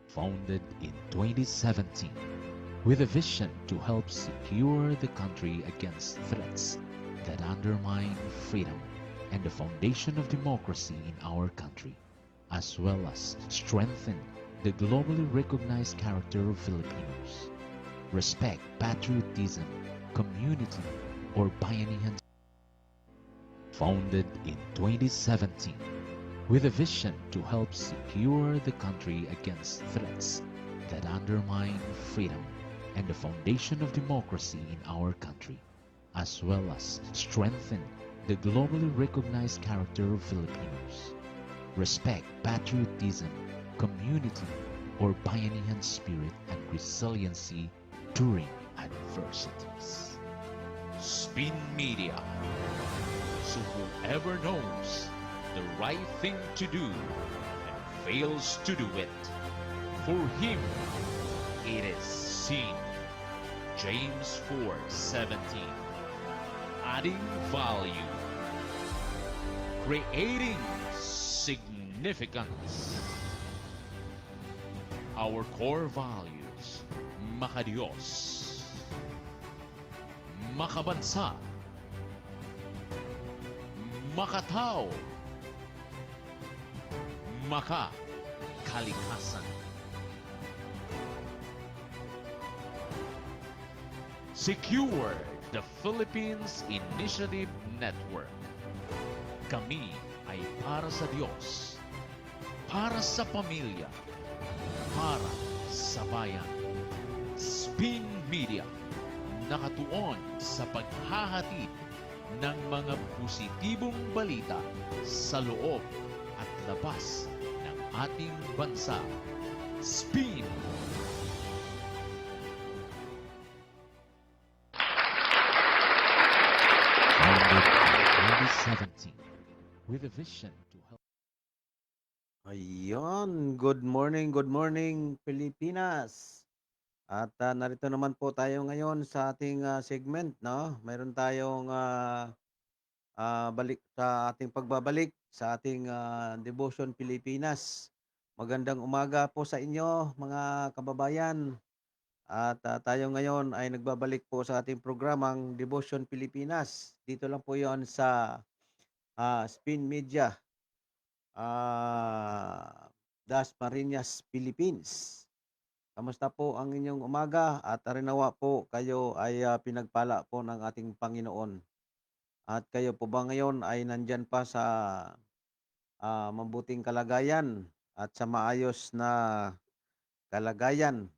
founded in 2017 with a vision to help secure the country against threats that undermine freedom and the foundation of democracy in our country, as well as strengthen the globally recognized character of Filipinos. Respect, patriotism, community, or Bayanihan. Founded in 2017 with a vision to help secure the country against threats that undermine freedom and the foundation of democracy in our country, as well as strengthen the globally recognized character of Filipinos. Respect, patriotism, community, or Bayanihan spirit and resiliency during adversities. Spin Media. So whoever knows the right thing to do and fails to do it, for him it is sin. James 4:17. Adding value, creating significance. Our core values: makadiyos, makabansa, makatao, makakalikasan. Secure the Philippines Initiative Network. Kami ay para sa Diyos, para sa pamilya, para sa bayan. Spin Media, nakatuon sa paghahatid ng mga positibong balita sa loob at labas ng ating bansa. Spin! Founded in 2017 with a vision to help. Ayun, good morning Pilipinas. At narito naman po tayo ngayon sa ating segment, no? Mayroon tayong balik sa ating pagbabalik sa ating Devotion Pilipinas. Magandang umaga po sa inyo, mga kababayan. At tayo ngayon ay nagbabalik po sa ating programang Devotion Pilipinas. Dito lang po 'yon sa Spin Media, Das Marinas, Philippines. Kamusta po ang inyong umaga at arinawa po kayo ay pinagpala po ng ating Panginoon. At kayo po ba ngayon ay nandyan pa sa mabuting kalagayan at sa maayos na kalagayan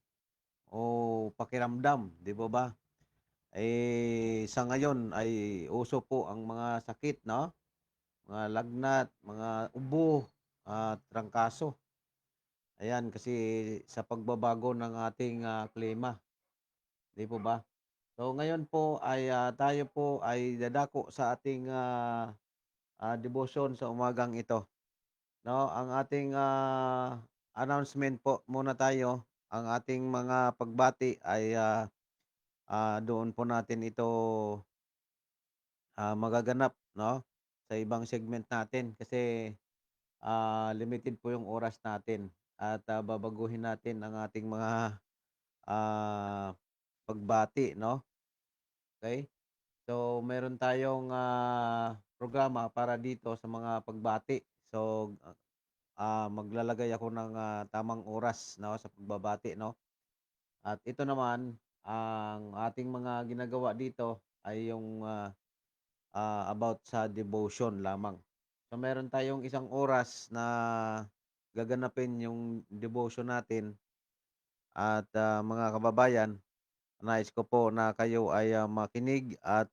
o pakiramdam, di po ba? Sa ngayon ay uso po ang mga sakit, no? Mga lagnat, mga ubo at trangkaso. Ayan, kasi sa pagbabago ng ating klima, di po ba? So ngayon po ay tayo po ay dadako sa ating devotion sa umagang ito. No, ang ating announcement po muna tayo. Ang ating mga pagbati ay doon po natin ito magaganap, no? Sa ibang segment natin kasi limited po yung oras natin at babaguhin natin ang ating mga ah, pagbati, no? Okay? So, meron tayong programa para dito sa mga pagbati. So, maglalagay ako ng tamang oras, no, sa pagbabati, no? At ito naman, ang ating mga ginagawa dito ay yung about sa devotion lamang. So, meron tayong isang oras na gaganapin yung devotion natin at mga kababayan, nais ko po na kayo ay makinig at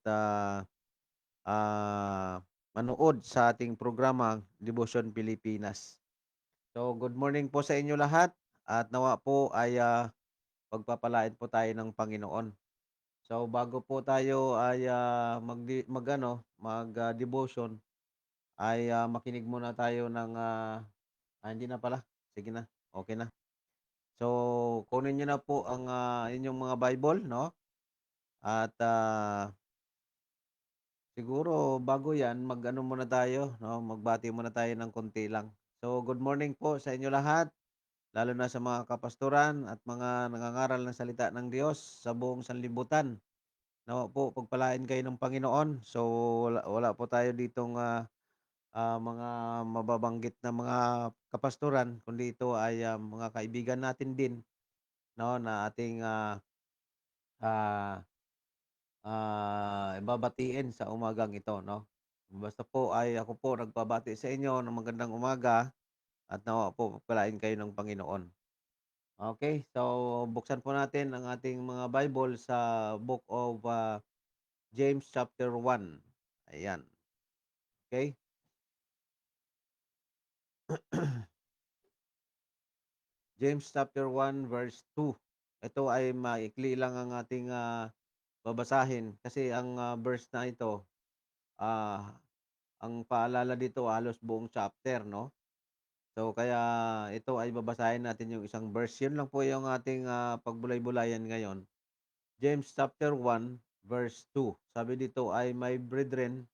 manood sa ating programa Devotion Pilipinas. So, good morning po sa inyo lahat at nawa po ay pagpapalain po tayo ng Panginoon. So, bago po tayo ay mag-devotion, ay makinig muna tayo ng hindi na pala. Sige na. Okay na. So, kunin niyo na po ang inyong mga Bible, no? At siguro bago 'yan, mag-ano muna tayo, no? Magbati muna tayo ng konti lang. So, good morning po sa inyo lahat. lalo na sa mga kapasturan at mga nangangaral ng salita ng Diyos sa buong sanlibutan. Nawa po pagpalain kayo ng Panginoon. So, wala po tayo ditong, mga mababanggit na mga kapasturan, kundi ito ay, mga kaibigan natin din 'no, na ating, ah, babatiin sa umagang ito 'no. Basta po ay ako po nagpabati sa inyo ng magandang umaga at nawa po pagpalain kayo ng Panginoon. Okay, so buksan po natin ang ating mga Bible sa Book of, James chapter 1, ayan, okey. James chapter 1 verse 2. Ito ay maikli lang ang ating, babasahin kasi ang, verse na ito, ah, ang paalala dito halos buong chapter 'no. So kaya ito ay babasahin natin yung isang verse, yun lang po yung ating, pagbulay-bulayan ngayon. James chapter 1 verse 2. Sabi dito ay, "My brethren,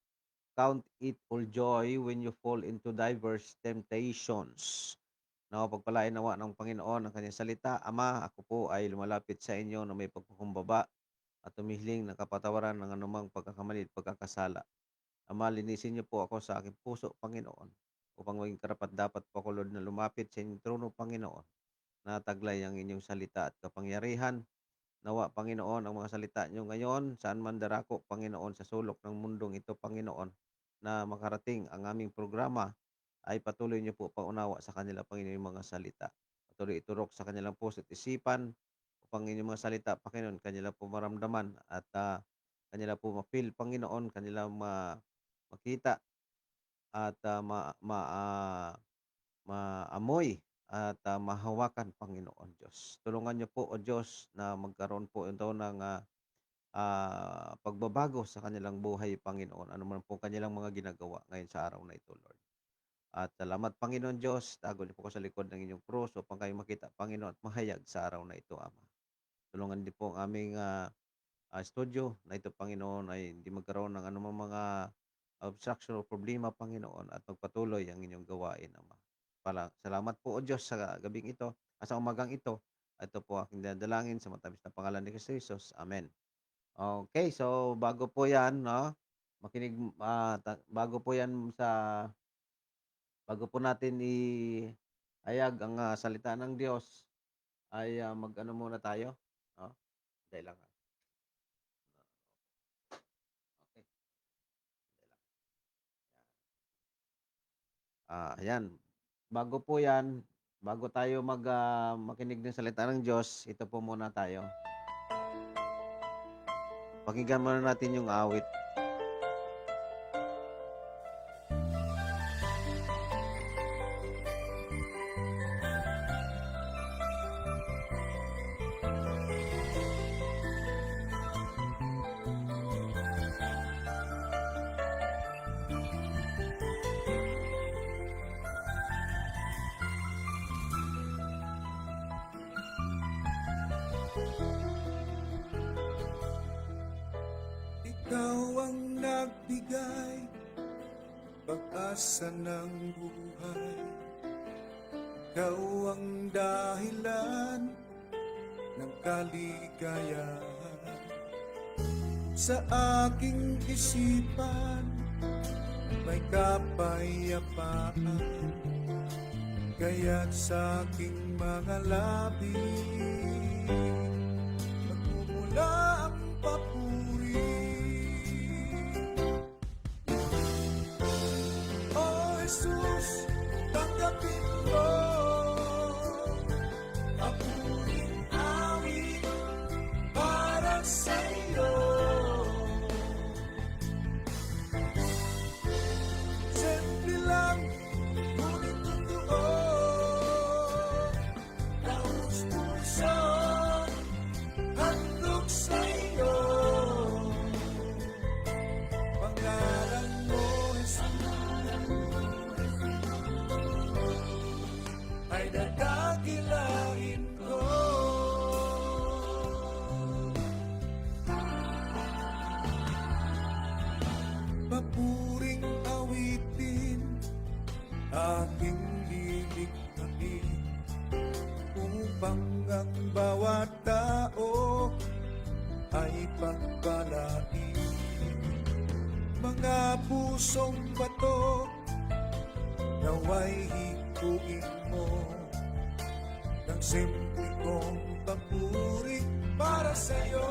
count it all joy when you fall into diverse temptations." Pagpalain nawa ng Panginoon ang kanyang salita. Ama, ako po ay lumalapit sa inyo na may pagkukumbaba at humihiling ng kapatawaran ng anumang pagkakamali at pagkakasala. Ama, linisin niyo po ako sa aking puso, Panginoon, upang maging karapat-dapat po ako, Lord, na lumapit sa inyong trono, Panginoon, na taglay ang inyong salita at kapangyarihan. Nawa, Panginoon, ang mga salita niyo ngayon, saan man darako, Panginoon, sa sulok ng mundong ito, Panginoon, na makarating ang aming programa, ay patuloy niyo po paunawa sa kanila, Panginoon, yung mga salita. Patuloy iturok sa kanilang puso at isipan, upang inyong mga salita, Panginoon, kanila po maramdaman at kanila po ma-feel, Panginoon, kanila makita at maamoy at mahawakan, Panginoon Diyos. Tulungan niyo po, O Diyos, na magkaroon po ito ng pagbabago sa kanilang buhay, Panginoon. Ano man po kanilang mga ginagawa ngayon sa araw na ito, Lord. At salamat, Panginoon Diyos, tago niyo po ko sa likod ng inyong krus upang kayo makita, Panginoon, at mahayag sa araw na ito, Ama. Tulungan din po ang aming studio na ito, Panginoon, ay hindi magkaroon ng anumang mga obstruction o problema, Panginoon, at magpatuloy ang inyong gawain, Ama. Salamat po, O Diyos, sa gabing ito, sa umagang ito. Ito po aking dadalangin sa matamis na pangalan ni Kristo Jesus. Amen. Okay, so bago po yan, no, makinig, bago po natin ihayag ang salita ng Diyos, ay mag-ano muna tayo, no? Sandali lang, okey, sandali lang. Ayan. Bago po 'yan, bago tayo makinig ng salita ng Diyos, ito po muna tayo. Pakinggan muna natin yung awit. Ikaw ang nagbigay, pag-asa ng buhay. Ikaw ang dahilan ng kaligayahan. Sa aking isipan, may kapayapaan. Kaya't sa aking mga labi, magmumula ang papuri. Oh Jesus, tanggapin mo ang puring awit para sa iyo. Simple lang, ngunit totoo, taos puso bawat tao ay pagpalain. Mga pusong bato naway hikuin mo ng simple kong papuri para sa'yo,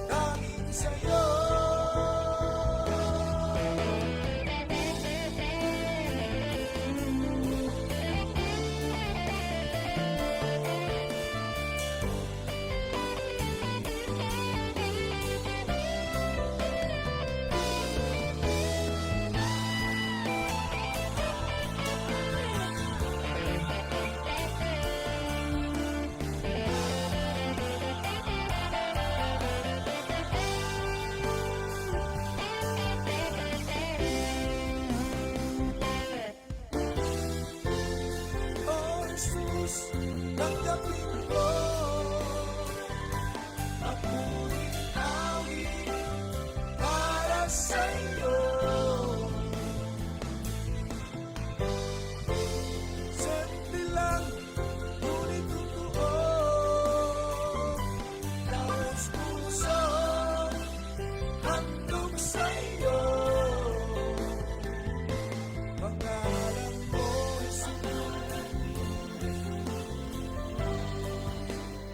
tanging sa'yo. Oh Jesus, tanggapin mo ako'y awit para sa'yo. Simple lang, ngunit totoo, taos puso, handog sa'yo. Pangalan mo,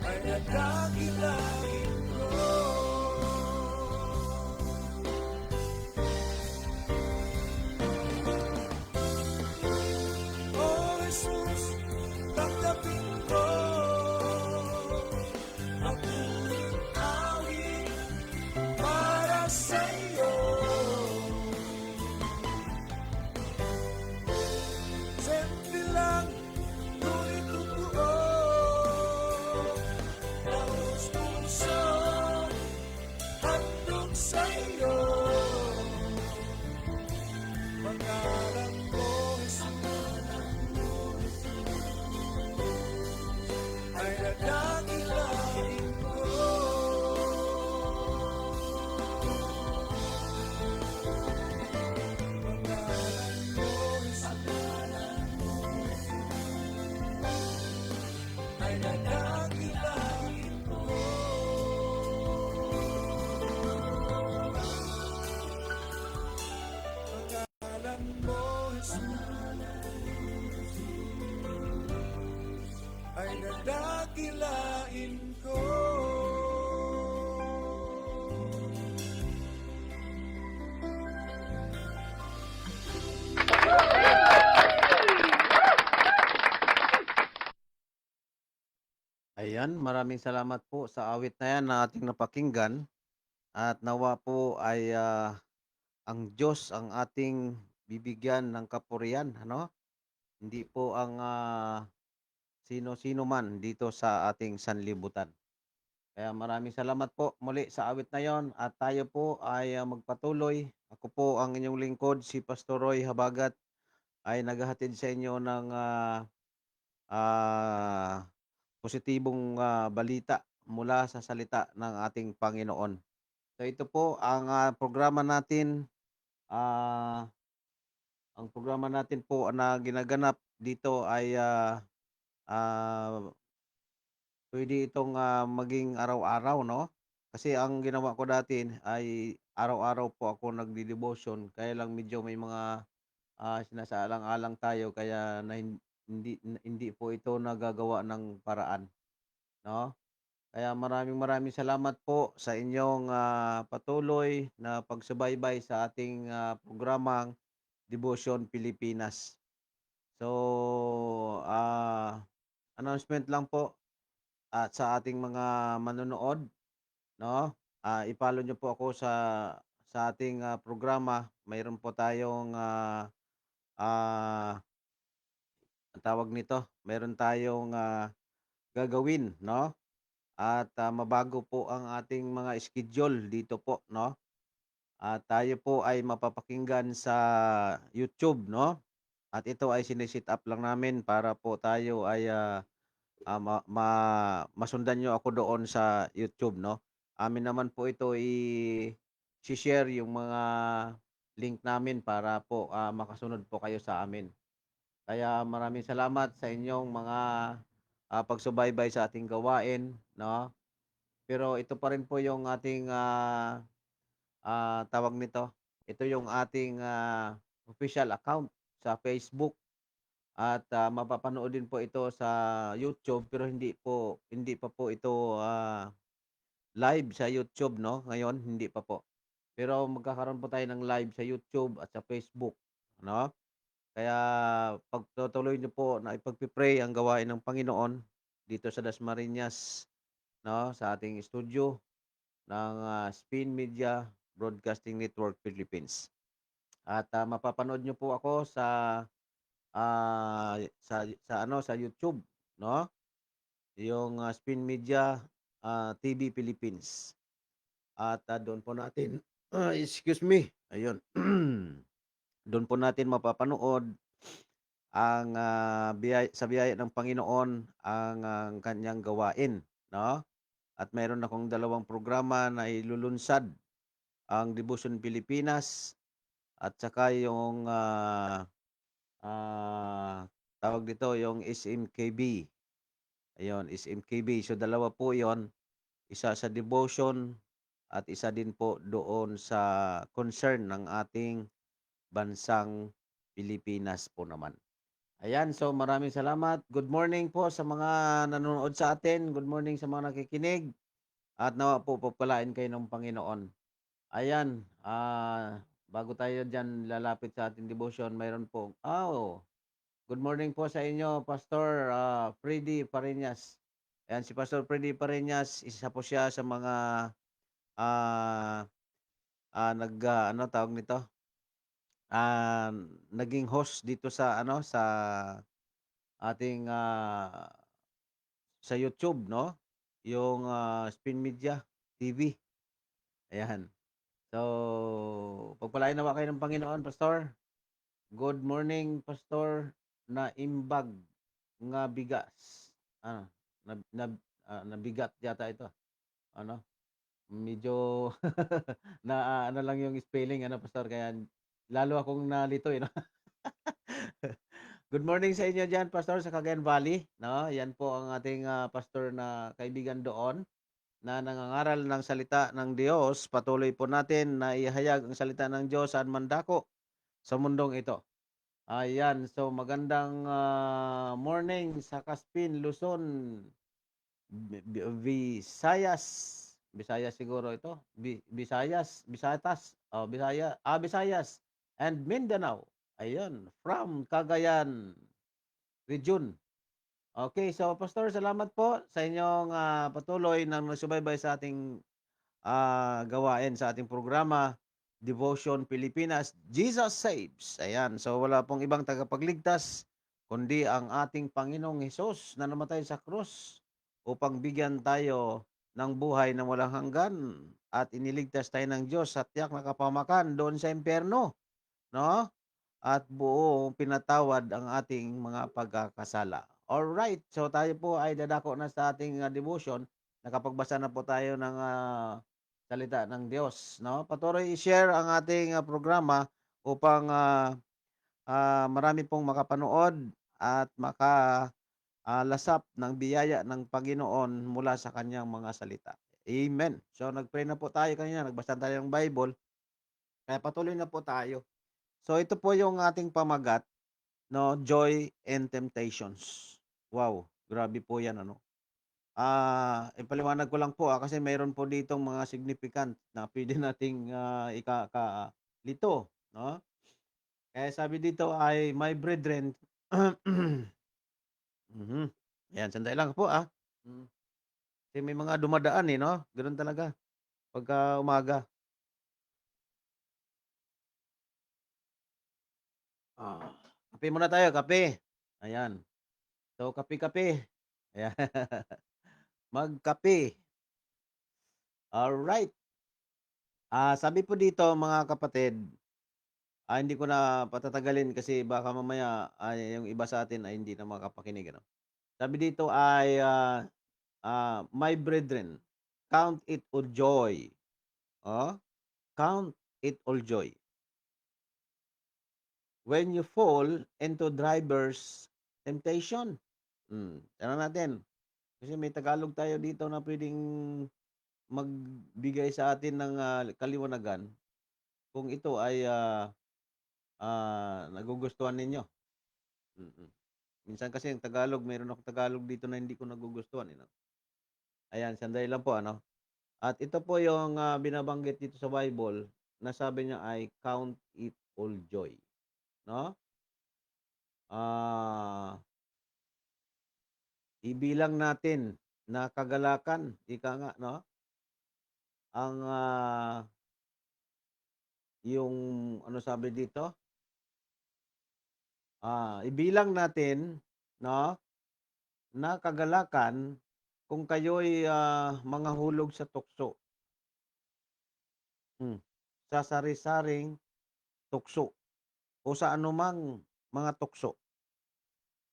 ay nadakilain ko. Oh Jesus, tanggapin mo ako'y awit para sa'yo. Simple lang, ngunit totoo, taos puso, handog sa'yo. Pangalan mo, Jesus, ay nadakilain ko. Pangalan mo, Jesus, ay nadakilain ko. Pangalan mo, Jesus, ay nadakilain ko. Ayan, maraming salamat po sa awit na yan na ating napakinggan. At nawa po ay ang Diyos ang ating bibigyan ng kapurihan, ano? Hindi po ang sino-sino man dito sa ating sanlibutan. Kaya maraming salamat po muli sa awit na yon at tayo po ay magpatuloy. Ako po ang inyong lingkod, si Pastor Roy Habagat, ay naghahatid sa inyo ng positibong balita mula sa salita ng ating Panginoon. So ito po ang programa natin. Ang programa natin po na ginaganap dito ay pwede itong maging araw-araw, no? Kasi ang ginawa ko dati ay araw-araw po ako nagdi-devotion. Kaya lang medyo may mga sinasaalang-alang tayo kaya hindi po ito nagagawa ng paraan, no? Kaya maraming salamat po sa inyong patuloy na pagsubaybay sa ating programang Devotion Pilipinas. So, announcement lang po at sa ating mga manonood, no? I-follow nyo po ako sa ating programa. Mayroon po tayong ang tawag nito, mayroon tayong gagawin, no? At mabago po ang ating mga schedule dito po, no? At tayo po ay mapapakinggan sa YouTube, no? At ito ay sinisit up lang namin para po tayo ay masundan nyo ako doon sa YouTube, no? Amin naman po ito i-share yung mga link namin para po makasunod po kayo sa amin. Kaya maraming salamat sa inyong mga pagsubaybay sa ating gawain, no? Pero ito pa rin po yung ating tawag nito. Ito yung ating official account sa Facebook at mapapanood din po ito sa YouTube pero hindi pa po ito live sa YouTube, no? Ngayon hindi pa po. Pero magkakaroon po tayo ng live sa YouTube at sa Facebook, no? Kaya pagtutuloy niyo po na ipagpi-pray ang gawain ng Panginoon dito sa Dasmariñas, no, sa ating studio ng Spin Media Broadcasting Network Philippines. At mapapanood niyo po ako sa YouTube, no? Yung Spin Media TV Philippines. At doon po natin excuse me. Ayun. Doon po natin mapapanood ang sa biyaya ng Panginoon ang kanyang gawain, no? At mayroon akong 2 programa na ilulunsad, ang Devotion Pilipinas at saka yung tawag dito, yung SMKB. Ayun, SMKB. So 2 po 'yon, isa sa devotion at isa din po doon sa concern ng ating bansang Pilipinas po naman. Ayan, so maraming salamat. Good morning po sa mga nanonood sa atin. Good morning sa mga nakikinig. At nawa po pagpalain kayo ng Panginoon. Ayan, bago tayo dyan lalapit sa ating devotion, mayroon po. Good morning po sa inyo, Pastor Freddy Pareñas. Ayan, si Pastor Freddy Pareñas, isa po siya sa mga ano tawag nito? Naging host dito sa sa ating sa YouTube, no? Yung Spin Media TV. Ayan. So, pagpalain nawa kayo ng Panginoon, Pastor. Good morning, Pastor, na imbag nga bigas. Ano, nabigat yata ito. Ano? Medyo ano lang yung spelling, Pastor, kaya lalo akong nalito, no? Good morning sa inyo diyan, Pastor, sa Cagayan Valley, no? Yan po ang ating pastor na kaibigan doon na nangangaral ng salita ng Diyos. Patuloy po natin na ihayag ang salita ng Diyos saan man dako sa mundong ito. Ayan, so magandang morning sa Caspin, Luzon, Visayas. Visayas siguro ito. Visayas, Bisatas, Visayas and Mindanao. Ayun, from Cagayan Region. Okay, so Pastor, salamat po sa inyong patuloy na nagsubaybay sa ating gawain sa ating programa, Devotion Pilipinas, Jesus Saves. Ayan, so wala pong ibang tagapagligtas, kundi ang ating Panginoong Hesus na namatay sa krus upang bigyan tayo ng buhay na walang hanggan at iniligtas tayo ng Diyos sa tiyak na kapamakan doon sa impyerno, no? At buong pinatawad ang ating mga pagkakasala. Alright, so tayo po ay dadako na sa ating devotion. Nakapagbasa na po tayo ng salita ng Diyos, no? Patuloy i-share ang ating programa upang marami pong makapanood at makalasap ng biyaya ng Panginoon mula sa kanyang mga salita. Amen. So nagpray na po tayo kanina, nagbasa tayo ng Bible. Kaya patuloy na po tayo. So ito po yung ating pamagat, no, joy and temptations. Wow, grabe po 'yan, ipaliwanag ko lang po kasi mayroon po ditong mga significant na pwede nating lito, no? Kaya sabi dito ay my brethren. Ayan, sandali lang po Kasi may mga dumadaan no? Ganoon talaga pagka umaga. Kape muna tayo, kape. Ayan. So, kape-kape. Ayan. Magkape. Alright. Sabi po dito mga kapatid, hindi ko na patatagalin kasi baka mamaya yung iba sa atin ay hindi na makapakinig. Sabi dito ay, my brethren, count it all joy. Count it all joy. When you fall into driver's temptation. Tignan natin. Kasi may Tagalog tayo dito na pwedeng magbigay sa atin ng kaliwanagan kung ito ay nagugustuhan ninyo. Mm. Minsan kasi yung Tagalog, meron akong Tagalog dito na hindi ko nagugustuhan. Ayan, sandali lang po, ano. At ito po yung binabanggit dito sa Bible na sabi niya ay count it all joy. No? Ibilang natin na kagalakan, ika nga, no? Ang yung ano sabi dito? Ibilang natin, no, na kagalakan kung kayo'y mga hulog sa tukso. Sa sari-saring tukso o sa anumang mga tukso.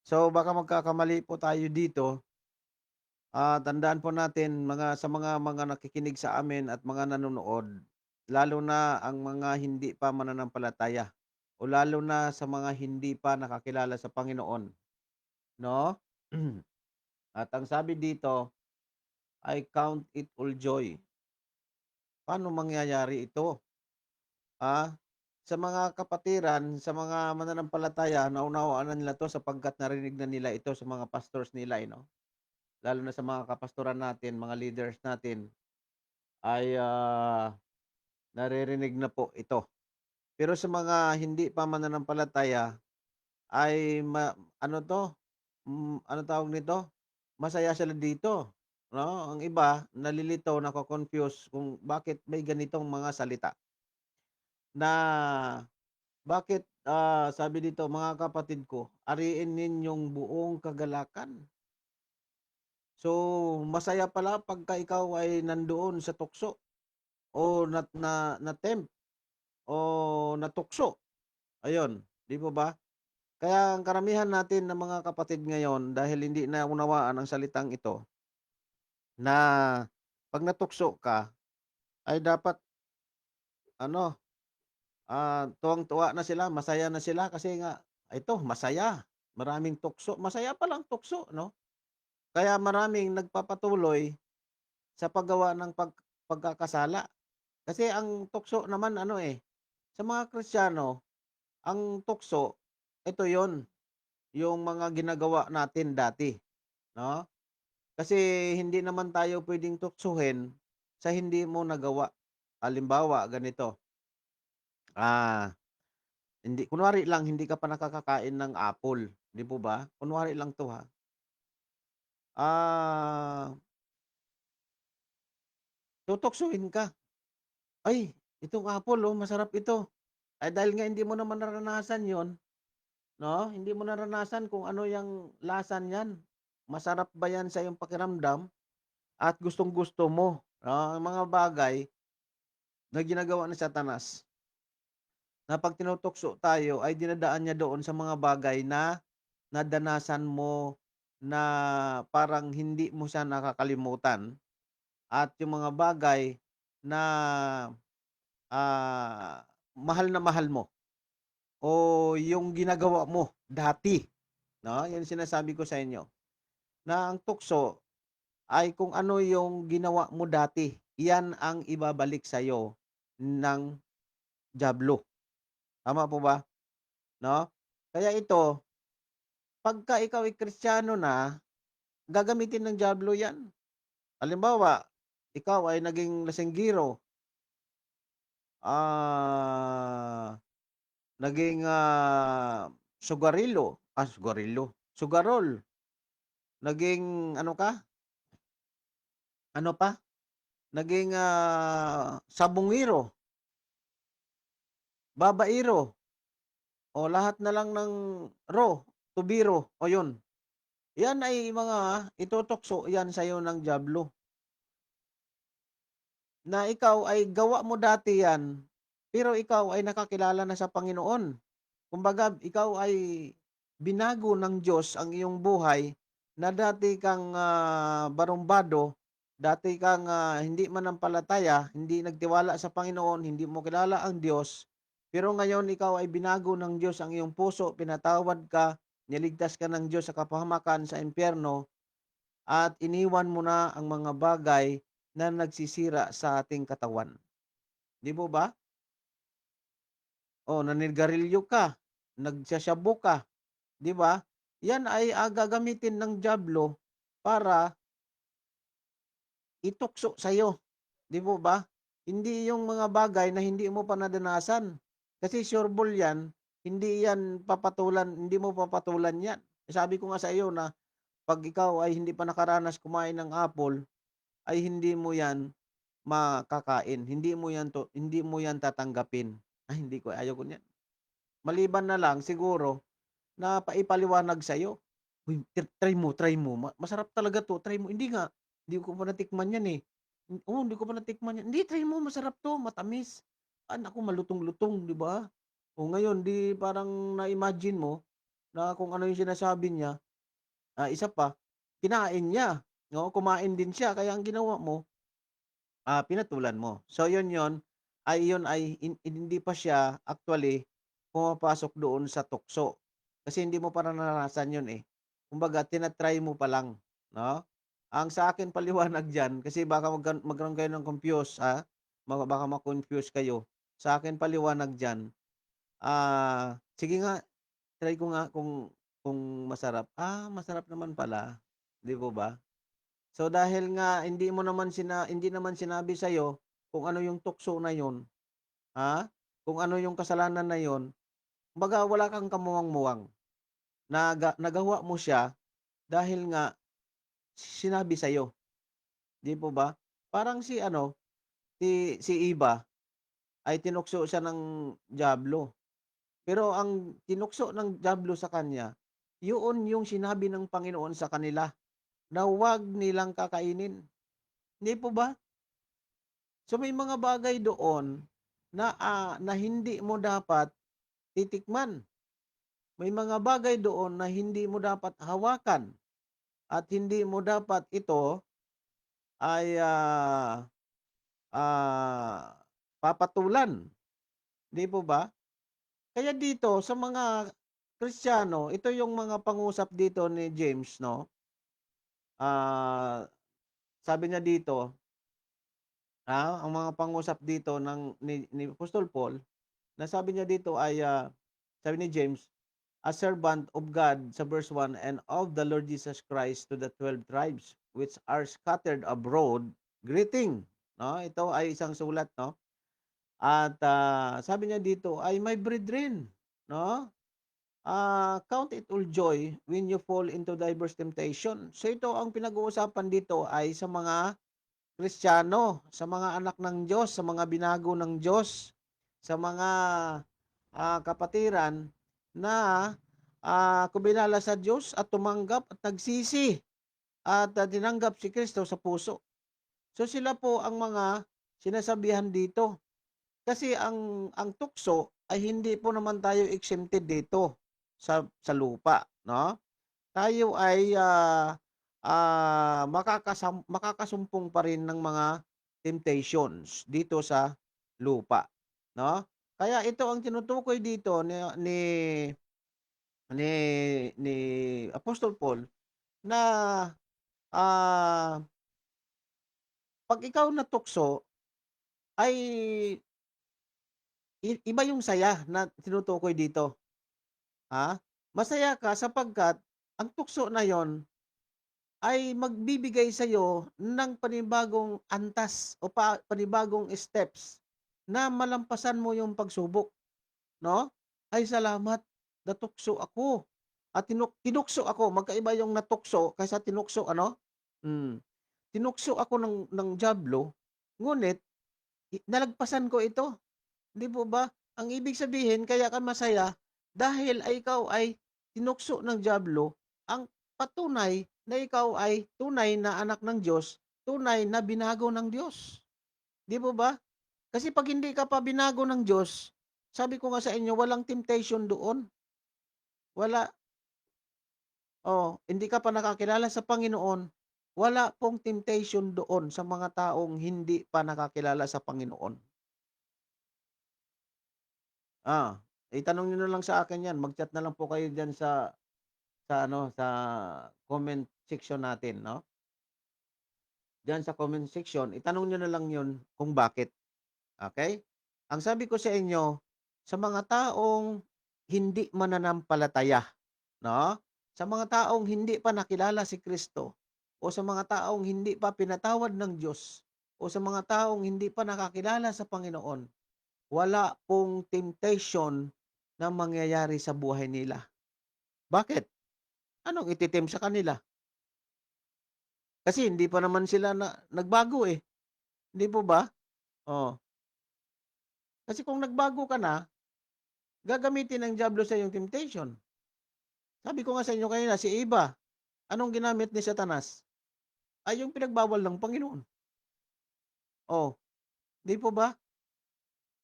So baka magkakamali po tayo dito. Tandaan po natin sa mga nakikinig sa amin at mga nanonood, lalo na ang mga hindi pa mananampalataya o lalo na sa mga hindi pa nakakilala sa Panginoon, no? At ang sabi dito ay count it all joy. Paano mangyayari ito? Sa mga kapatiran, sa mga mananampalataya, naunawaan na nila 'to sapagkat narinig na nila ito sa mga pastors nila, no? Lalo na sa mga kapastoran natin, mga leaders natin ay naririnig na po ito. Pero sa mga hindi pa mananampalataya ay ano tawag nito? Masaya sila dito, no? Ang iba nalilito, nako-confuse kung bakit may ganitong mga salita. Na bakit sabi dito, mga kapatid ko, ariin ninyong buong kagalakan. So, masaya pala pagka ikaw ay nandoon sa tukso o na-tempt o natukso. Ayun, 'di po ba? Kaya ang karamihan natin ng mga kapatid ngayon dahil hindi naunawaan ang salitang ito na 'pag natukso ka ay dapat ano, tuwang-tuwa na sila, masaya na sila kasi nga ito masaya, maraming tukso, masaya palang tukso, no? Kaya maraming nagpapatuloy sa paggawa ng pagkakasala. Kasi ang tukso naman sa mga Kristiyano, ang tukso, ito yon yung mga ginagawa natin dati, no? Kasi hindi naman tayo pwedeng tuksuhin sa hindi mo nagawa. Halimbawa, ganito, kunwari lang hindi ka pa nakakakain ng apple, 'di po ba? Kunwari lang 'to, ha. Tutuksuhin ka. Ay, itong apple, masarap ito. Ay dahil nga hindi mo naman naranasan 'yon, 'no? Hindi mo naranasan kung ano yung lasa niyan. Masarap ba 'yan sa iyong pakiramdam at gustong-gusto mo, ang mga bagay na ginagawa ni Satanas. Na 'pag tinutukso tayo ay dinadaan niya doon sa mga bagay na nadanasan mo na parang hindi mo siya nakakalimutan at yung mga bagay na mahal na mahal mo o yung ginagawa mo dati, 'no? Yan sinasabi ko sa inyo, na ang tukso ay kung ano yung ginawa mo dati, yan ang ibabalik sa'yo ng dyablo. Tama po ba? 'No? Kaya ito, pagka ikaw ay Kristiyano na, gagamitin ng dyablo yan. Halimbawa, ikaw ay naging lasenggero, naging sugarol, naging ano ka, ano pa, naging sabungero, babaero, o lahat na lang ng tubiro, o yun. Yan ay mga itutokso yan sa'yo ng dyablo. Na ikaw ay gawa mo dati yan, pero ikaw ay nakakilala na sa Panginoon. Kumbaga, ikaw ay binago ng Diyos ang iyong buhay na dati kang barumbado, dati kang hindi manampalataya, hindi nagtiwala sa Panginoon, hindi mo kilala ang Diyos, pero ngayon ikaw ay binago ng Diyos ang iyong puso, pinatawad ka, niligtas ka ng Diyos sa kapahamakan sa impyerno at iniwan mo na ang mga bagay na nagsisira sa ating katawan. 'Di po ba? O naninigarilyo ka, nagsasyabu ka, 'di ba? Yan ay gagamitin ng dyablo para itukso sa'yo, 'di po ba? Hindi yung mga bagay na hindi mo pa nadanasan. Kasi sureball yan, hindi mo papatulan yan. Sabi ko nga sa iyo na 'pag ikaw ay hindi pa nakaranas kumain ng apple, ay hindi mo yan makakain, hindi mo yan tatanggapin. Ay hindi ko, ayoko niyan. Maliban na lang siguro na paipaliwanag sa'yo, "Uy, try mo, masarap talaga 'to, try mo." "Hindi nga, hindi ko pa natikman 'yan, eh." "Oo, hindi ko pa natikman 'yan." "Hindi, try mo, masarap 'to, matamis." Ah, naku, malutong-lutong, 'di ba? O ngayon 'di parang na-imagine mo na kung ano yung sinasabi niya, isa pa, kinain niya, 'no, kumain din siya kaya ang ginawa mo, pinatulan mo. So yun ay hindi pa siya actually pumapasok doon sa tukso. Kasi hindi mo pa naranasan yun, eh. Kumbaga tina-try mo pa lang, 'no? Ang sa akin paliwanag diyan kasi baka magkaroon kayo ng baka ma-confuse kayo. Sa akin paliwanag diyan, sige nga, try ko nga kung masarap. Masarap naman pala, 'di po ba? So dahil nga hindi naman sinabi sa'yo kung ano yung tukso na yun, kung ano yung kasalanan na yun, kumbaga wala kang kamuwang-muwang. Nagawa mo siya dahil nga sinabi sa'yo, 'di po ba? Parang si Eva ay tinukso siya ng dyablo, pero ang tinukso ng dyablo sa kanya, yun yung sinabi ng Panginoon sa kanila na huwag nilang kakainin, 'di po ba? So may mga bagay doon na hindi mo dapat titikman. May mga bagay doon na hindi mo dapat hawakan at hindi mo dapat ito ay, papatulan, 'di po ba? Kaya dito sa mga Kristiyano, ito yung mga pangusap dito ni James, 'no? Ah, Sabi niya dito, ang mga pangusap dito ni Apostol Paul, na sabi niya dito ay, sabi ni James, "A servant of God," sa verse 1, "and of the Lord Jesus Christ to the 12 tribes which are scattered abroad, greeting." 'No, ito ay isang sulat, 'no? At, sabi niya dito ay, "My brethren," 'no, "count it all joy when you fall into diverse temptation." So ito ang pinag-uusapan dito ay sa mga Kristiyano, sa mga anak ng Diyos, sa mga binago ng Diyos, sa mga, kapatiran na, kumilala sa Diyos at tumanggap at nagsisi at, tinanggap si Kristo sa puso. So sila po ang mga sinasabihan dito. Kasi ang tukso ay hindi po naman tayo exempted dito sa lupa, 'no? Tayo ay, makakasumpong pa rin ng mga temptations dito sa lupa, 'no? Kaya ito ang tinutukoy dito ni ni Apostol Paul na, ah, 'pag ikaw natukso ay iba yung saya na tinutukoy dito, Masaya ka sapagkat ang tukso na yon ay magbibigay sa'yo ng panibagong antas o panibagong steps na malampasan mo yung pagsubok, 'no? "Ay salamat, natukso ako at tinukso ako." Magkaiba yung natukso kaysa tinukso, ano? Tinukso ako ng dyablo, ngunit nalagpasan ko ito, 'di po ba? Ang ibig sabihin kaya ka masaya dahil ay ikaw ay tinukso ng dyablo, ang patunay na ikaw ay tunay na anak ng Diyos, tunay na binago ng Diyos, 'di po ba? Kasi 'pag hindi ka pa binago ng Diyos, sabi ko nga sa inyo walang temptation doon, wala. Hindi ka pa nakakilala sa Panginoon, wala pong temptation doon sa mga taong hindi pa nakakilala sa Panginoon. Itanong niyo na lang sa akin 'yan, mag-chat na lang po kayo diyan sa comment section natin, no? Diyan sa comment section, itanong niyo na lang 'yun kung bakit, okay? Ang sabi ko sa inyo, sa mga taong hindi mananampalataya, no? Sa mga taong hindi pa nakilala si Kristo, o sa mga taong hindi pa pinatawad ng Diyos, o sa mga taong hindi pa nakakilala sa Panginoon, wala pong temptation na mangyayari sa buhay nila. Bakit? Anong ititim sa kanila? Kasi hindi pa naman sila nagbago, eh, hindi po ba? Oh, kasi kung nagbago ka na, gagamitin ng diablo sa yung temptation. Sabi ko nga sa inyo kanina, si Eva, anong ginamit ni Satanas? Ay yung pinagbawal ng Panginoon. Oh, 'di po ba?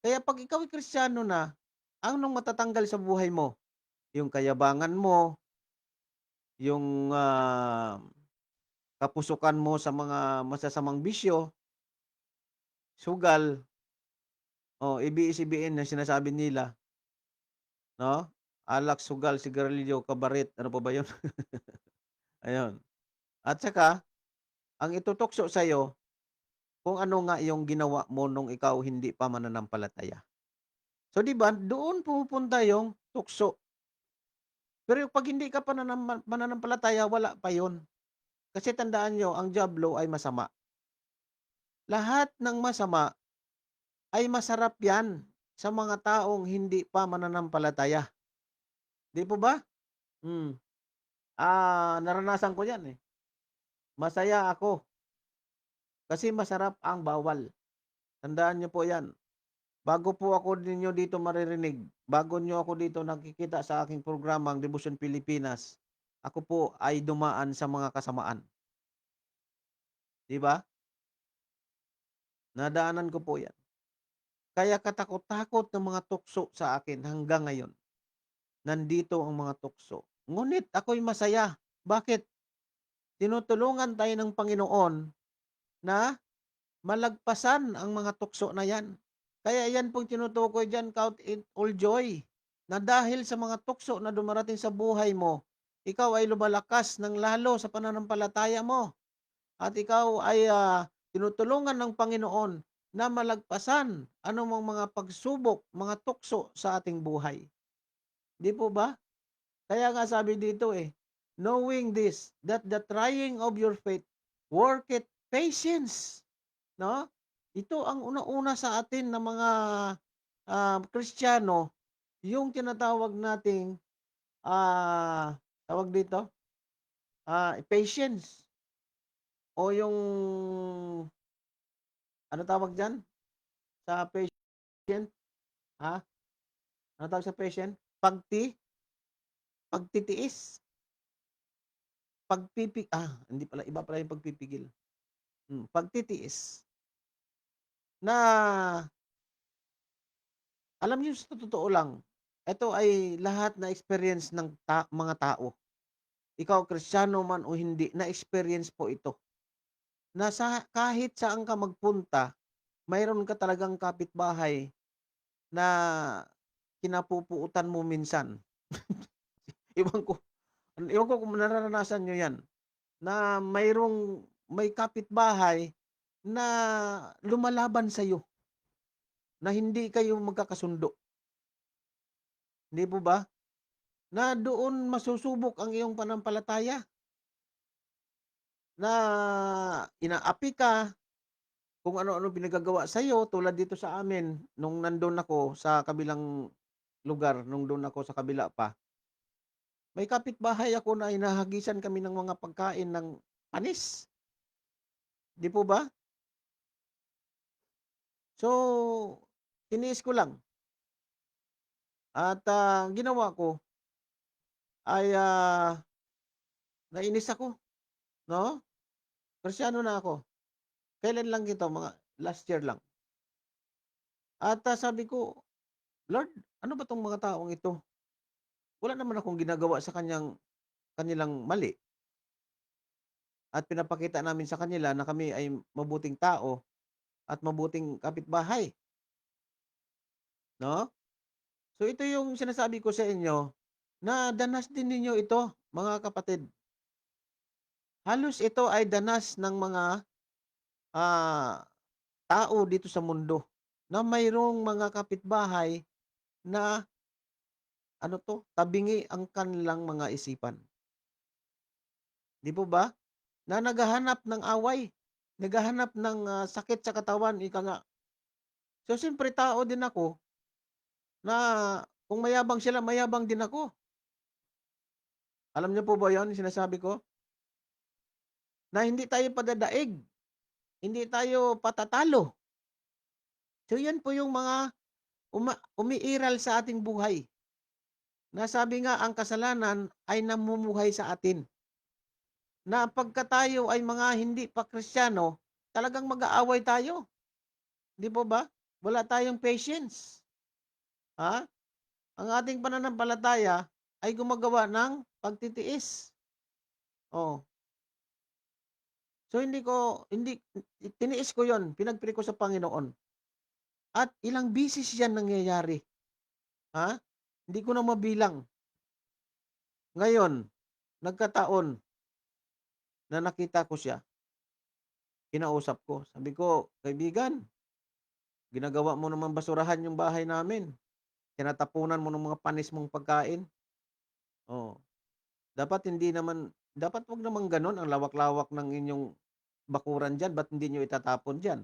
Kaya 'pag ikaw ay Kristiyano na, anong matatanggal sa buhay mo? Yung kayabangan mo, yung, kapusukan mo sa mga masasamang bisyo, sugal, oh, ibi-isibiin na sinasabi nila, 'no? Alak, sugal, sigarilyo, kabaret, ano pa ba yun? Ayun. At saka, ang itutukso sa'yo kung ano nga yung ginawa mo nung ikaw hindi pa mananampalataya. So, 'di ba, doon pumupunta yung tukso. Pero 'pag hindi ka pa mananampalataya, wala pa yun. Kasi tandaan niyo, ang diablo ay masama. Lahat ng masama ay masarap yan sa mga taong hindi pa mananampalataya. 'Di po ba? Hmm. Naranasan ko yan, eh. Masaya ako kasi masarap ang bawal. Tandaan niyo po yan. Bago po ako ninyo dito maririnig, bago niyo ako dito nakikita sa aking programang Debosyon Pilipinas, ako po ay dumaan sa mga kasamaan. 'Di ba? Nadaanan ko po yan. Kaya katakot-takot ng mga tukso sa akin hanggang ngayon. Nandito ang mga tukso. Ngunit ako'y masaya. Bakit? Tinutulungan tayo ng Panginoon na malagpasan ang mga tukso na yan. Kaya yan pong tinutukoy dyan, count it all joy, na dahil sa mga tukso na dumarating sa buhay mo, ikaw ay lumalakas ng lalo sa pananampalataya mo. At ikaw ay tinutulungan ng Panginoon na malagpasan anumang mga pagsubok, mga tukso sa ating buhay. Di po ba? Kaya nga sabi dito, knowing this, that the trying of your faith worketh patience. No? Ito ang una-una sa atin na mga Kristiyano, yung tinatawag nating tawag dito, patience, o yung ano tawag diyan sa patient, ha? Ano tawag sa patient? Pagtitiis, hindi pala, iba pala yung pagpipigil. Pagtitiis. Na alam niyo, sa totoo lang, ito ay lahat na experience ng mga tao. Ikaw Kristiyano man o hindi, na-experience po ito. Na kahit saan ka magpunta, mayroon ka talagang kapitbahay na kinapupuutan mo minsan. Ewan ko, kung nararanasan niyo 'yan, na may kapitbahay na lumalaban sa'yo, na hindi kayo magkakasundo. Hindi po ba? Na doon masusubok ang iyong pananampalataya. Na inaapi ka, kung ano-ano pinagagawa sa'yo, tulad dito sa amin nung nandun ako sa kabilang lugar, nung doon ako sa kabila pa. May kapitbahay ako na hinahagisan kami ng mga pagkain ng panis. 'Di po ba? So, tiniis ko lang. At ginawa ko ay nainis ako, 'no? Kristiyano na ako. Kailan lang ito, mga last year lang. At sabi ko, "Lord, ano ba 'tong mga taong ito? Wala naman akong ginagawa sa kanilang mali. At pinapakita namin sa kanila na kami ay mabuting tao at mabuting kapitbahay." 'No? So ito yung sinasabi ko sa inyo na danas din ninyo ito, mga kapatid. Halos ito ay danas ng mga tao dito sa mundo na mayroong mga kapitbahay na tabingi ang kanilang mga isipan. Di po ba? Na naghahanap ng away, naghahanap ng sakit sa katawan, ika nga. So, siyempre tao din ako na kung mayabang sila, mayabang din ako. Alam niyo po ba yun, sinasabi ko? Na hindi tayo padadaig, hindi tayo patatalo. So, yan po yung mga umiiral sa ating buhay. Na sabi nga, ang kasalanan ay namumuhay sa atin. Na pagka tayo ay mga hindi pa Kristiyano, talagang mag-aaway tayo. Di po ba? Wala tayong patience. Ha? Ang ating pananampalataya ay gumagawa ng pagtitiis. Oh. So hindi tiniis ko 'yon, pinagpray ko sa Panginoon. At ilang bisis 'yan nangyayari. Ha? Hindi ko na mabilang. Ngayon, nagkataon na nakita ko siya. Kinausap ko. Sabi ko, kaibigan, ginagawa mo naman basurahan yung bahay namin. Tinatapunan mo ng mga panis mong pagkain. Oh. Dapat wag naman ganon ang lawak-lawak ng inyong bakuran dyan. Ba't hindi nyo itatapon dyan?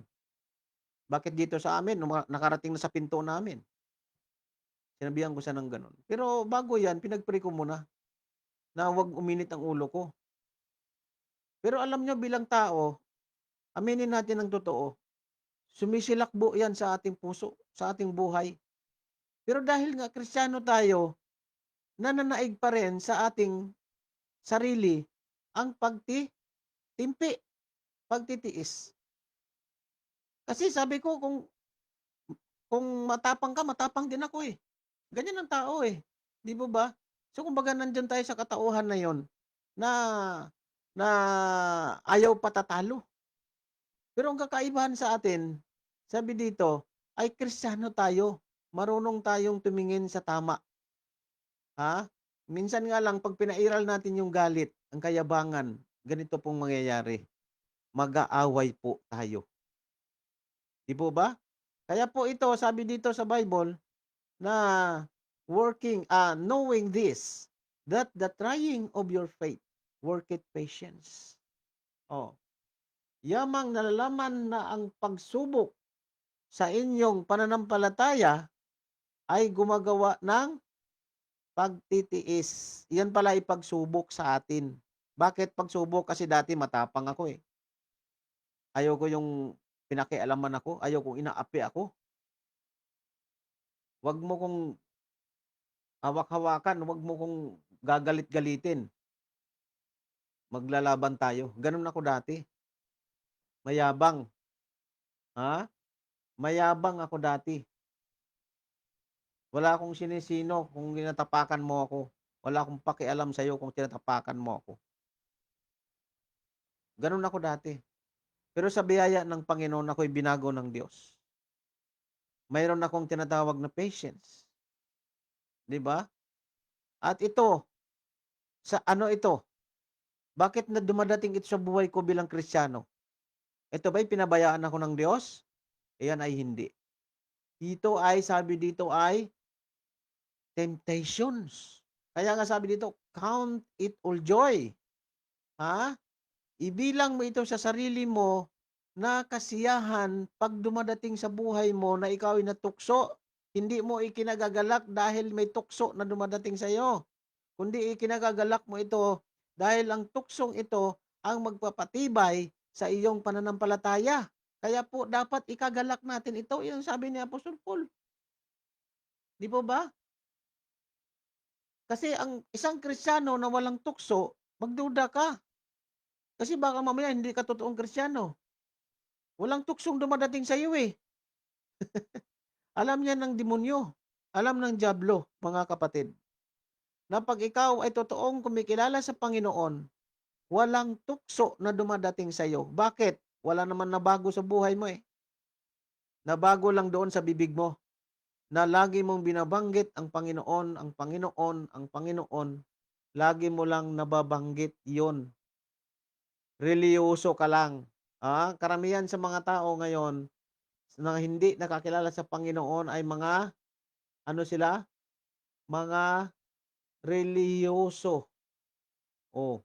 Bakit dito sa amin, nakarating na sa pinto namin? Sinabihan ko siya ng ganon. Pero bago yan, pinagpray ko muna na wag uminit ang ulo ko. Pero alam nyo bilang tao, aminin natin ang totoo, sumisilakbo yan sa ating puso, sa ating buhay. Pero dahil nga Kristiyano tayo, nananaig pa rin sa ating sarili ang pagtitiis. Kasi sabi ko, kung matapang ka, matapang din ako eh. Ganyan ang tao eh. Di ba ba? So kumbaga nandyan tayo sa katauhan na yon na ayaw patatalo. Pero ang kakaibahan sa atin, sabi dito, ay Kristiyano tayo. Marunong tayong tumingin sa tama. Ha? Minsan nga lang, pag pinairal natin yung galit, ang kayabangan, ganito pong mangyayari. Mag-aaway po tayo. Di po ba? Kaya po ito, sabi dito sa Bible, na knowing this, that the trying of your faith worketh patience. Oh. Yamang nalalaman na ang pagsubok sa inyong pananampalataya ay gumagawa ng pagtitiis. Yan pala ay pagsubok sa atin. Bakit pagsubok? Kasi dati matapang ako eh. Ayaw ko yung pinakialaman ako. Ayaw kong inaapi ako. Huwag mo kong hawak-hawakan. Huwag mo kong gagalit-galitin. Maglalaban tayo. Ganun ako dati. Mayabang. Ha? Mayabang ako dati. Wala akong sinisino kung tinatapakan mo ako. Wala akong pakialam sa iyo kung tinatapakan mo ako. Ganun ako dati. Pero sa biyaya ng Panginoon, ako'y binago ng Diyos. Mayroon akong tinatawag na patience. 'Di ba? At ito, sa ano ito? Bakit na dumadating ito sa buhay ko bilang Kristiyano? Ito ba'y pinabayaan ako ng Diyos? Iyan ay hindi. Ito ay, sabi dito ay, temptations. Kaya nga sabi dito, count it all joy. Ha? Ibilang mo ito sa sarili mo na kasiyahan pag dumadating sa buhay mo na ikaw ay natukso. Hindi mo ikinagagalak dahil may tukso na dumadating sa iyo. Kundi ikinagagalak mo ito dahil ang tuksong ito ang magpapatibay sa iyong pananampalataya. Kaya po dapat ikagalak natin ito. Yung sabi ni Apostol Paul. Di po ba? Kasi ang isang Kristiyano na walang tukso, magduda ka. Kasi baka mamaya hindi ka totoong Kristiyano. Walang tuksong dumadating sa iyo eh. Alam niya ng demonyo. Alam ng diablo, mga kapatid. Na pag ikaw ay totoong kumikilala sa Panginoon, walang tukso na dumadating sa iyo. Bakit? Wala naman nabago sa buhay mo eh. Nabago lang doon sa bibig mo. na lagi mong binabanggit ang Panginoon, ang Panginoon, ang Panginoon, lagi mo lang nababanggit yon. Reliyoso ka lang. Karamihan sa mga tao ngayon na hindi nakakilala sa Panginoon ay mga, ano sila? Mga reliyoso. Oh,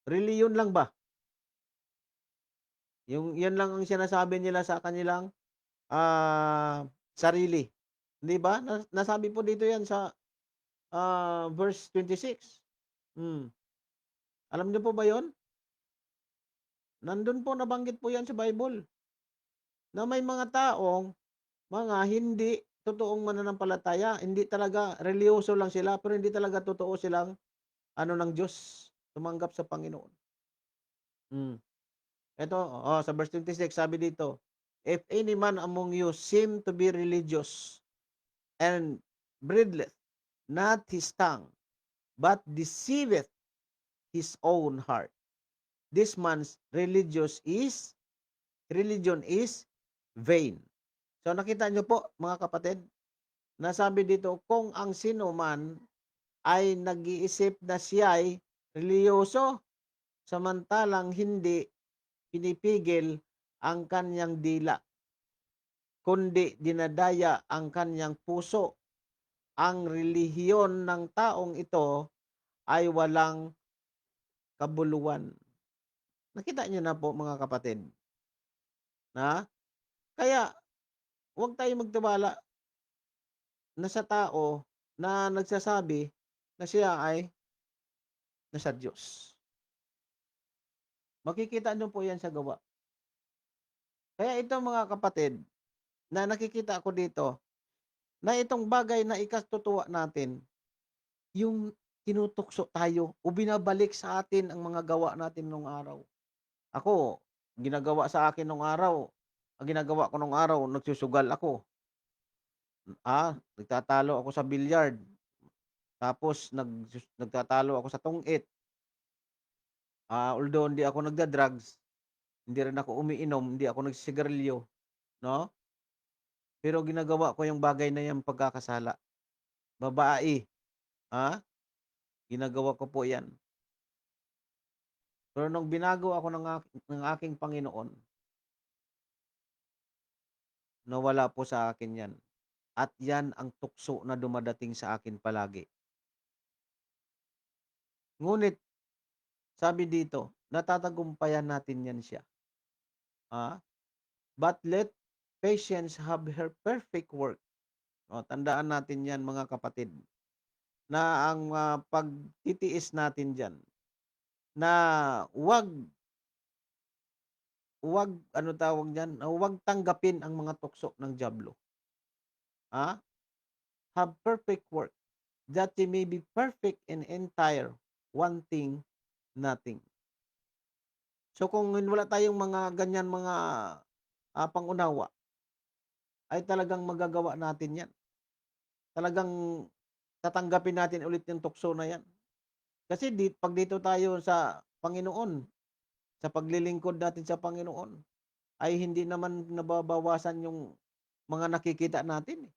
reliyon lang ba? Yung yan lang ang sinasabi nila sa kanilang sarili. Hindi ba? Nasabi po dito yan sa verse 26. Hmm. Alam niyo po ba yon? Nandun po, nabanggit po yan sa Bible. Na may mga taong, mga hindi totoong mananampalataya. Hindi talaga, reliyoso lang sila, pero hindi talaga totoo silang ng Diyos. Tumanggap sa Panginoon. Hmm. Ito, sa verse 26, sabi dito, if any man among you seem to be religious and bridleth not his tongue, but deceiveth his own heart, this man's religion is vain. So nakita nyo po mga kapatid, nasabi dito, kung ang sino man ay nag-iisip na siya ay reliyoso, samantalang hindi pinipigil ang kanyang dila, kundi dinadaya ang kanyang puso, ang relihiyon ng taong ito ay walang kabuluhan. Nakita niyo na po mga kapatid. Kaya huwag tayong magtiwala na sa tao na nagsasabi na siya ay nasa Diyos. Makikita niyo po yan sa gawa. Kaya ito mga kapatid, na nakikita ko dito, na itong bagay na ikatutuwa natin, yung tinutukso tayo o binabalik sa atin ang mga gawa natin nung araw. Ako, ginagawa sa akin nung araw, ang ginagawa ko nung araw, nagsusugal ako. Nagtatalo ako sa billiard. Tapos nagtatalo ako sa tungit. Although hindi ako nagda-drugs, hindi rin ako umiinom, hindi ako nagsisigarilyo, no? Pero ginagawa ko yung bagay na yung pagkakasala. Babae, ginagawa ko po yan. Pero nung binago ako ng aking Panginoon, nawala po sa akin yan. At yan ang tukso na dumadating sa akin palagi. Ngunit, sabi dito, natatagumpayan natin yan siya. But let patience have her perfect work. Tandaan natin yan mga kapatid. Na ang pagtitiis natin dyan, na wag huwag tanggapin ang mga tukso ng dyablo. Have perfect work, that ye may be perfect and entire, wanting nothing. So kung wala tayong mga ganyan mga pangunawa, ay talagang magagawa natin yan. Talagang tatanggapin natin ulit yung tukso na yan. Kasi pag dito tayo sa Panginoon, sa paglilingkod natin sa Panginoon, ay hindi naman nababawasan yung mga nakikita natin.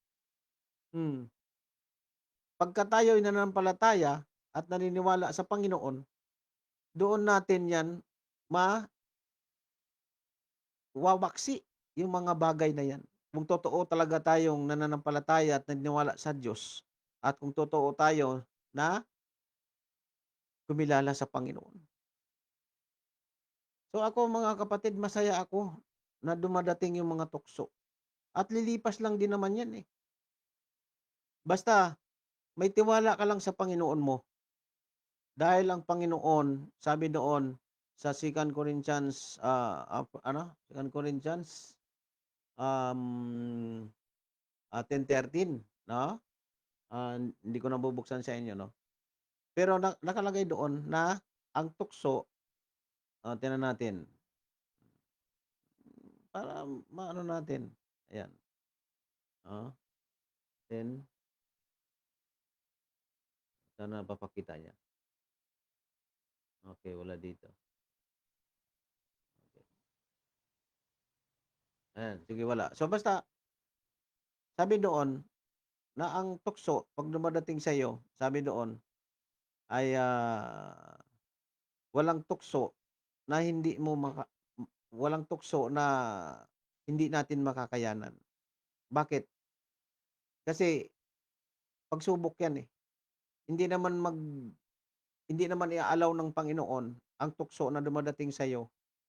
Pagka tayo ay nananampalataya at naniniwala sa Panginoon, doon natin yan mawawaksi yung mga bagay na yan. Kung totoo talaga tayong nananampalataya at naniniwala sa Diyos, at kung totoo tayo na kumilala sa Panginoon. So ako mga kapatid, masaya ako na dumadating yung mga tukso. At lilipas lang din naman yan eh. Basta may tiwala ka lang sa Panginoon mo. Dahil ang Panginoon, sabi doon sa 2 Corinthians 2 Corinthians 10:13, no? Hindi ko nabubuksan sa inyo, no? Pero nakalagay doon na ang tukso, tingnan natin. Para maano natin. Ayan. Then sana papakita niya. Okay, wala dito. Okay. Ayan, sige, wala. So basta Sabi doon na ang tukso 'pag dumadating sa'yo, sabi doon ay, walang tukso na hindi mo walang tukso na hindi natin makakayanan. Bakit? Kasi pagsubok 'yan, eh. Hindi naman hindi naman i-a-allow ng Panginoon ang tukso na dumadating sa'yo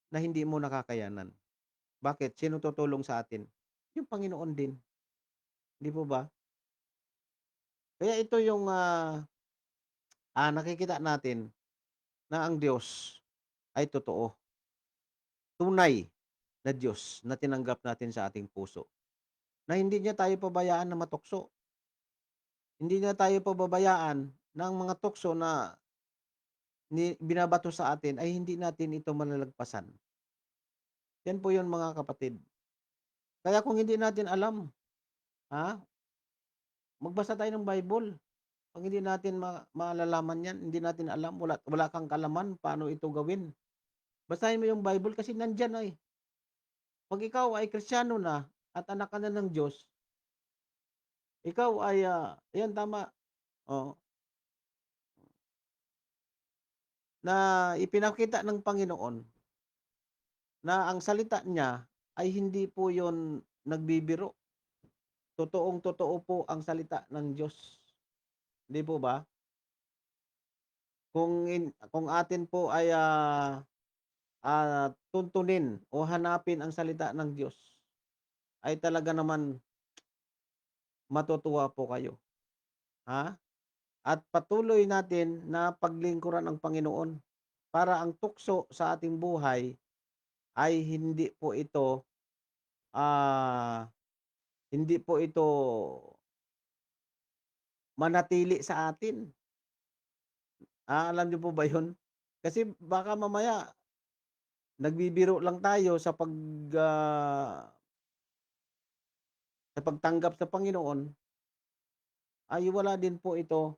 na hindi mo nakakayanan. Bakit? Sino tutulong sa atin? Yung Panginoon din, 'di po ba? Kaya ito yung, nakikita natin na ang Diyos ay totoo. Tunay na Diyos na tinanggap natin sa ating puso. Na hindi niya tayo pabayaan na matukso. Hindi niya tayo pababayaan ng mga tukso na binabato sa atin ay hindi natin ito malalagpasan. Yan po yun mga kapatid. Kaya kung hindi natin alam, ha, magbasa tayo ng Bible. Pag hindi natin malalaman yan, hindi natin alam, wala kang kalaman paano ito gawin. Basahin mo yung Bible kasi nandyan ay. Pag ikaw ay Kristiyano na at anak ka na ng Diyos, ikaw ay, yan tama, oh, na ipinakita ng Panginoon na ang salita niya ay hindi po yon nagbibiro. Totoong-totoo po ang salita ng Diyos. Hindi po ba? Kung atin po ay, tuntunin o hanapin ang salita ng Diyos, ay talaga naman matutuwa po kayo. Ha? At patuloy natin na paglingkuran ang Panginoon para ang tukso sa ating buhay ay hindi po ito manatili sa atin. Alam niyo po ba 'yun? Kasi baka mamaya nagbibiro lang tayo sa sa pagtanggap sa Panginoon, ay wala din po ito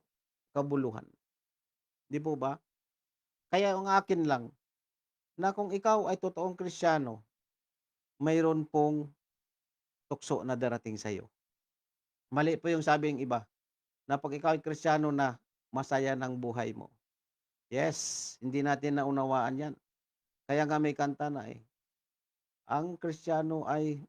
kabuluhan. 'Di po ba? Kaya ang akin lang, na kung ikaw ay totoong Kristiyano, mayroon pong tukso na darating sa'yo. Mali po yung sabi ng iba, na 'pag ikaw ay Kristiyano na, masaya ng buhay mo. Yes, hindi natin naunawaan 'yan. Kaya nga may kanta na, eh, ang Kristiyano ay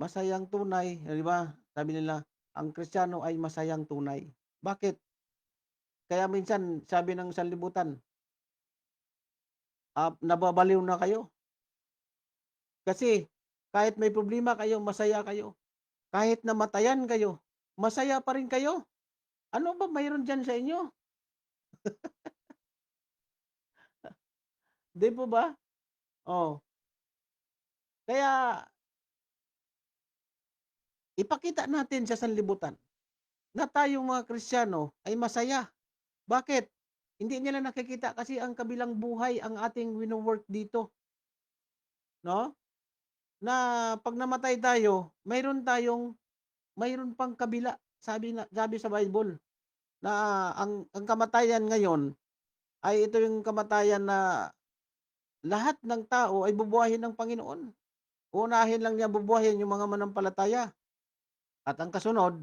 masayang tunay, 'di ba? Sabi nila, ang Kristiyano ay masayang tunay. Bakit? Kaya minsan sabi ng sanlibutan, nababaliw na kayo. Kasi kahit may problema kayo, masaya kayo. Kahit namatayan kayo, masaya pa rin kayo. Ano ba mayroon diyan sa inyo? 'Di po ba? Oh, kaya ipakita natin sa sanlibutan na tayong mga Kristiyano ay masaya. Bakit? Hindi nila nakikita kasi ang kabilang buhay ang ating wino-work dito, 'no? Na 'pag namatay tayo, mayroon pang kabila. Sabi sa Bible na ang kamatayan ngayon ay ito yung kamatayan na lahat ng tao ay bubuhayin ng Panginoon. Uunahin lang niya bubuhayin yung mga manampalataya. At ang kasunod,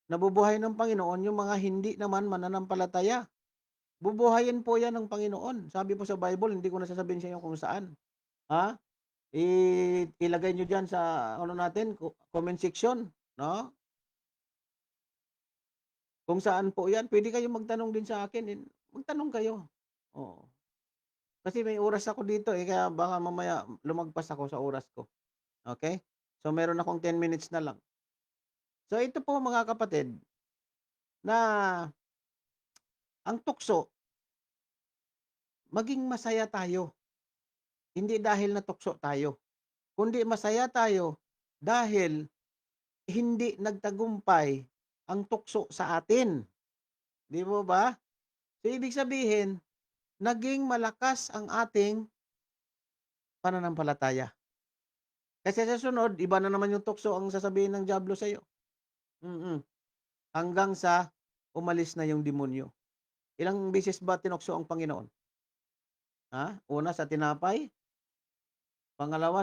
nabubuhay ng Panginoon yung mga hindi naman mananampalataya. Bubuhayin po yan ng Panginoon. Sabi po sa Bible, hindi ko na sasabihin sa inyo kung saan. Ha? Ilagay nyo dyan sa natin, comment section. No? Kung saan po yan, pwede kayo magtanong din sa akin. Magtanong kayo. Oo. Kasi may oras ako dito kaya baka mamaya lumagpas ako sa oras ko. Okay? So meron akong 10 minutes na lang. So ito po mga kapatid, na ang tukso, maging masaya tayo. Hindi dahil natukso tayo, kundi masaya tayo dahil hindi nagtagumpay ang tukso sa atin. Di mo ba? So ibig sabihin, naging malakas ang ating pananampalataya. Kasi sa sunod, iba na naman yung tukso ang sasabihin ng dyablo sa'yo. Hanggang sa umalis na yung demonyo. Ilang beses ba tinukso ang Panginoon? Una sa tinapay, pangalawa